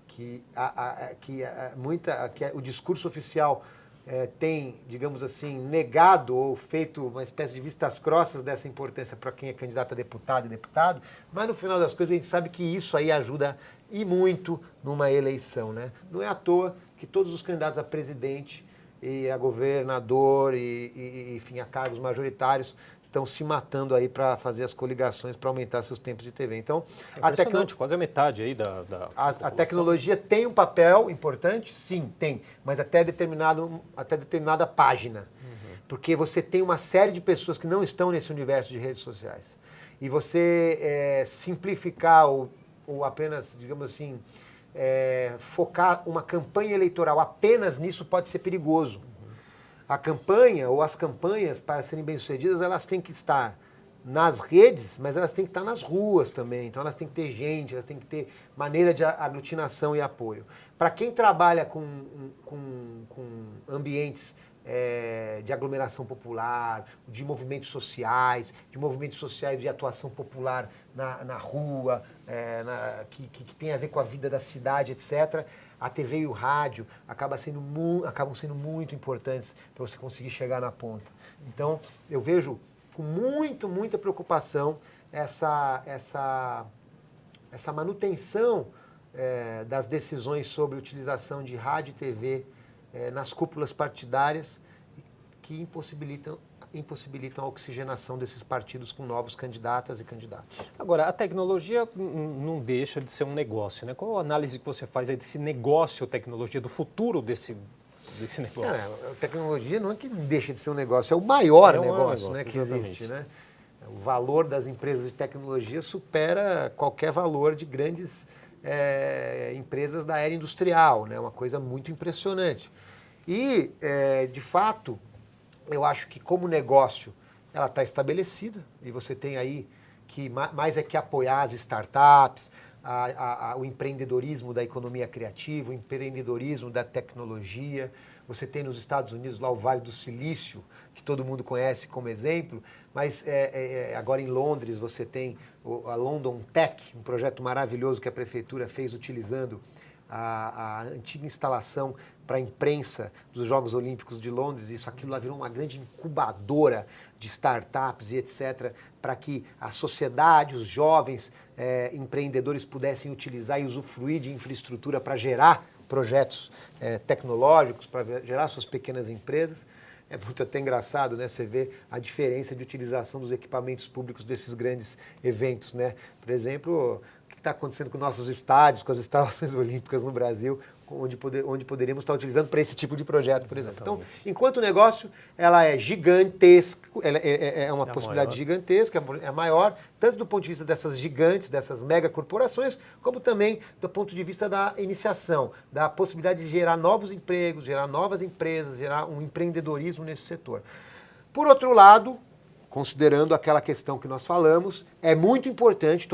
que o discurso oficial tem, digamos assim, negado ou feito uma espécie de vistas grossas dessa importância para quem é candidato a deputado e deputado, mas no final das coisas a gente sabe que isso aí ajuda e muito numa eleição, né? Não é à toa que todos os candidatos a presidente e a governador enfim, a cargos majoritários estão se matando aí para fazer as coligações para aumentar seus tempos de TV. Então, quase a metade aí a tecnologia tem um papel importante? Sim, tem, mas até determinada página. Porque você tem uma série de pessoas que não estão nesse universo de redes sociais. E você simplificar ou apenas, digamos assim, focar uma campanha eleitoral apenas nisso pode ser perigoso. A campanha ou as campanhas, para serem bem-sucedidas, elas têm que estar nas redes, mas elas têm que estar nas ruas também. Então elas têm que ter gente, elas têm que ter maneira de aglutinação e apoio. Para quem trabalha com ambientes de aglomeração popular, de movimentos sociais de atuação popular na rua, que tem a ver com a vida da cidade, etc., a TV e o rádio acabam sendo muito importantes para você conseguir chegar na ponta. Então, eu vejo com muita preocupação essa manutenção das decisões sobre utilização de rádio e TV nas cúpulas partidárias que impossibilitam a oxigenação desses partidos com novos candidatas e candidatos. Agora, a tecnologia não deixa de ser um negócio, né? Qual a análise que você faz aí desse negócio, tecnologia, do futuro desse negócio? A tecnologia não é que deixa de ser um negócio, é o maior negócio, né, que existe, né? O valor das empresas de tecnologia supera qualquer valor de grandes empresas da era industrial, né? Uma coisa muito impressionante. E, de fato, eu acho que como negócio ela está estabelecida e você tem aí que mais é que apoiar as startups, o empreendedorismo da economia criativa, o empreendedorismo da tecnologia. Você tem nos Estados Unidos lá o Vale do Silício, que todo mundo conhece como exemplo, mas agora em Londres você tem a London Tech, um projeto maravilhoso que a prefeitura fez utilizando a antiga instalação para a imprensa dos Jogos Olímpicos de Londres. Aquilo lá virou uma grande incubadora de startups e etc., para que a sociedade, os jovens empreendedores pudessem utilizar e usufruir de infraestrutura para gerar projetos tecnológicos, para gerar suas pequenas empresas. É muito até engraçado, né? Você vê a diferença de utilização dos equipamentos públicos desses grandes eventos, né? Por exemplo, o que está acontecendo com nossos estádios, com as instalações olímpicas no Brasil, onde poderíamos estar utilizando para esse tipo de projeto, por exemplo. Então, enquanto negócio, ela é gigantesca, ela é uma possibilidade maior. Gigantesca, é maior, tanto do ponto de vista dessas gigantes, dessas megacorporações, como também do ponto de vista da iniciação, da possibilidade de gerar novos empregos, gerar novas empresas, gerar um empreendedorismo nesse setor. Por outro lado, considerando aquela questão que nós falamos, é muito importante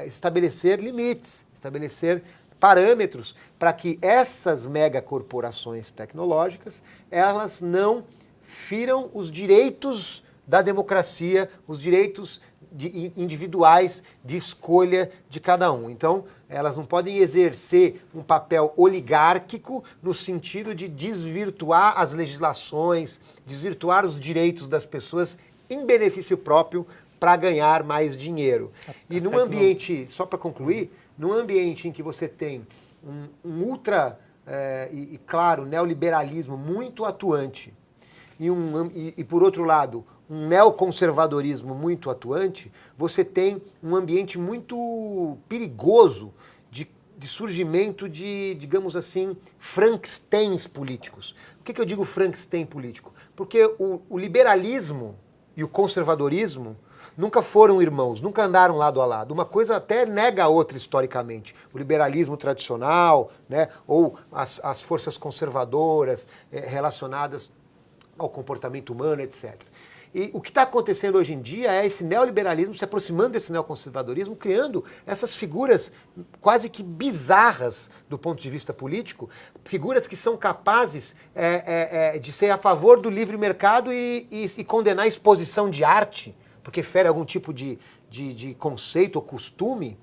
estabelecer limites, estabelecer parâmetros para que essas megacorporações tecnológicas, elas não firam os direitos da democracia, os direitos individuais de escolha de cada um. Então, elas não podem exercer um papel oligárquico no sentido de desvirtuar as legislações, desvirtuar os direitos das pessoas em benefício próprio para ganhar mais dinheiro. E num ambiente, só para concluir, num ambiente em que você tem um ultra, claro, neoliberalismo muito atuante e, por outro lado, um neoconservadorismo muito atuante, você tem um ambiente muito perigoso de surgimento de, digamos assim, Frankensteins políticos. Por que eu digo Frankenstein político? Porque o liberalismo e o conservadorismo nunca foram irmãos, nunca andaram lado a lado. Uma coisa até nega a outra historicamente. O liberalismo tradicional, né, ou as forças conservadoras relacionadas ao comportamento humano, etc. E o que está acontecendo hoje em dia é esse neoliberalismo se aproximando desse neoconservadorismo, criando essas figuras quase que bizarras do ponto de vista político, figuras que são capazes de ser a favor do livre mercado e condenar a exposição de arte, porque fere algum tipo de conceito ou costume,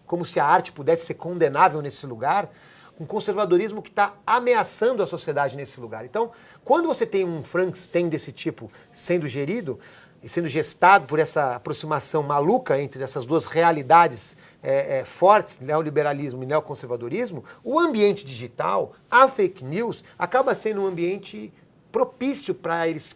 como se a arte pudesse ser condenável nesse lugar, um conservadorismo que está ameaçando a sociedade nesse lugar. Então, quando você tem um Frankenstein desse tipo sendo gerido e sendo gestado por essa aproximação maluca entre essas duas realidades fortes, neoliberalismo e neoconservadorismo, o ambiente digital, a fake news, acaba sendo um ambiente propício para eles se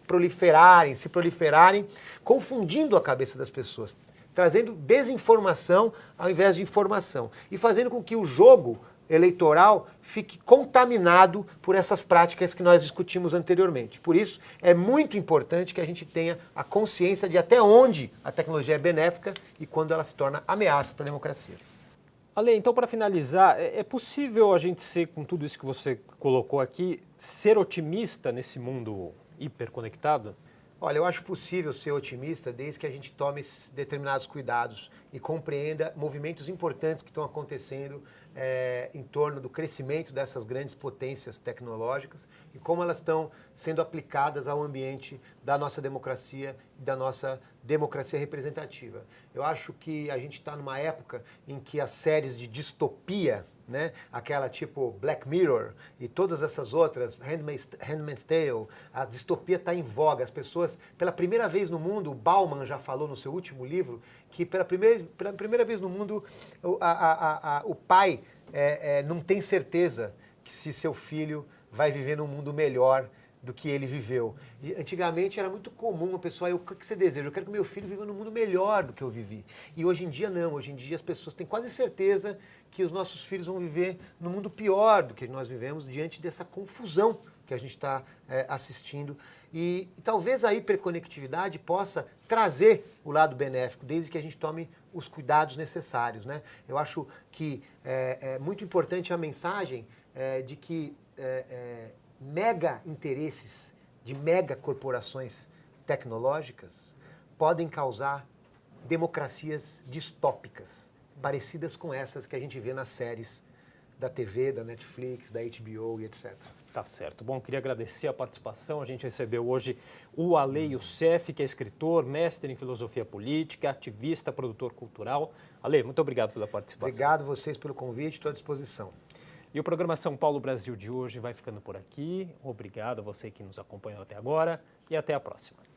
proliferarem, confundindo a cabeça das pessoas, trazendo desinformação ao invés de informação e fazendo com que o jogo eleitoral fique contaminado por essas práticas que nós discutimos anteriormente. Por isso, é muito importante que a gente tenha a consciência de até onde a tecnologia é benéfica e quando ela se torna ameaça para a democracia. Ale, então para finalizar, é possível a gente ser, com tudo isso que você colocou aqui, ser otimista nesse mundo hiperconectado? Olha, eu acho possível ser otimista desde que a gente tome determinados cuidados e compreenda movimentos importantes que estão acontecendo em torno do crescimento dessas grandes potências tecnológicas e como elas estão sendo aplicadas ao ambiente da nossa democracia e da nossa democracia representativa. Eu acho que a gente está numa época em que as séries de distopia, né, aquela tipo Black Mirror e todas essas outras, Handmaid's Tale, a distopia está em voga. As pessoas, pela primeira vez no mundo, o Bauman já falou no seu último livro, que pela primeira vez no mundo o pai não tem certeza que se seu filho vai viver num mundo melhor do que ele viveu. E, antigamente era muito comum a pessoa, o que você deseja? Eu quero que meu filho viva num mundo melhor do que eu vivi. E hoje em dia não, hoje em dia as pessoas têm quase certeza que os nossos filhos vão viver num mundo pior do que nós vivemos diante dessa confusão que a gente está assistindo. E talvez a hiperconectividade possa trazer o lado benéfico, desde que a gente tome os cuidados necessários, né? Eu acho que é muito importante a mensagem de que mega interesses de mega corporações tecnológicas podem causar democracias distópicas, parecidas com essas que a gente vê nas séries da TV, da Netflix, da HBO e etc. Tá certo. Bom, queria agradecer a participação. A gente recebeu hoje o Ale Youssef, que é escritor, mestre em filosofia política, ativista, produtor cultural. Ale, muito obrigado pela participação. Obrigado a vocês pelo convite, estou à disposição. E o programa São Paulo Brasil de hoje vai ficando por aqui. Obrigado a você que nos acompanhou até agora e até a próxima.